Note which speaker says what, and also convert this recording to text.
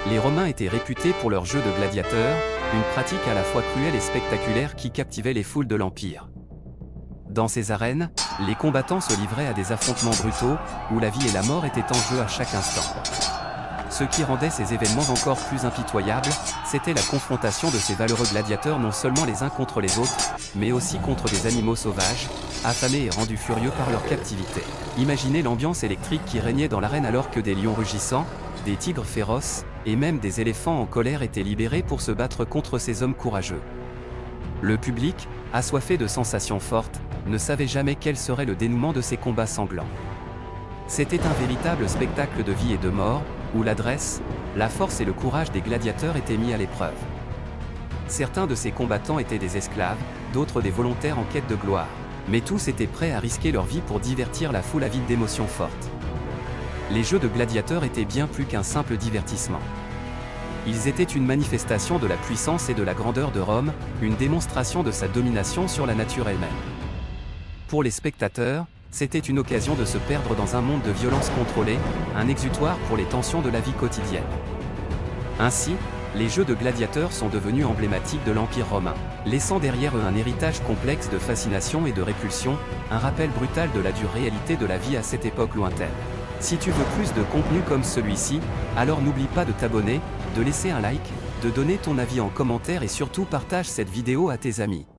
Speaker 1: Les Romains étaient réputés pour leur jeu de gladiateurs, une pratique à la fois cruelle et spectaculaire qui captivait les foules de l'Empire. Dans ces arènes, les combattants se livraient à des affrontements brutaux, où la vie et la mort étaient en jeu à chaque instant. Ce qui rendait ces événements encore plus impitoyables, c'était la confrontation de ces valeureux gladiateurs non seulement les uns contre les autres, mais aussi contre des animaux sauvages, affamés et rendus furieux par leur captivité. Imaginez l'ambiance électrique qui régnait dans l'arène alors que des lions rugissants, des tigres féroces, et même des éléphants en colère étaient libérés pour se battre contre ces hommes courageux. Le public, assoiffé de sensations fortes, ne savait jamais quel serait le dénouement de ces combats sanglants. C'était un véritable spectacle de vie et de mort, où l'adresse, la force et le courage des gladiateurs étaient mis à l'épreuve. Certains de ces combattants étaient des esclaves, d'autres des volontaires en quête de gloire. Mais tous étaient prêts à risquer leur vie pour divertir la foule avide d'émotions fortes. Les jeux de gladiateurs étaient bien plus qu'un simple divertissement. Ils étaient une manifestation de la puissance et de la grandeur de Rome, une démonstration de sa domination sur la nature elle-même. Pour les spectateurs, c'était une occasion de se perdre dans un monde de violence contrôlée, un exutoire pour les tensions de la vie quotidienne. Ainsi, les jeux de gladiateurs sont devenus emblématiques de l'Empire romain, laissant derrière eux un héritage complexe de fascination et de répulsion, un rappel brutal de la dure réalité de la vie à cette époque lointaine. Si tu veux plus de contenu comme celui-ci, alors n'oublie pas de t'abonner, de laisser un like, de donner ton avis en commentaire et surtout partage cette vidéo à tes amis.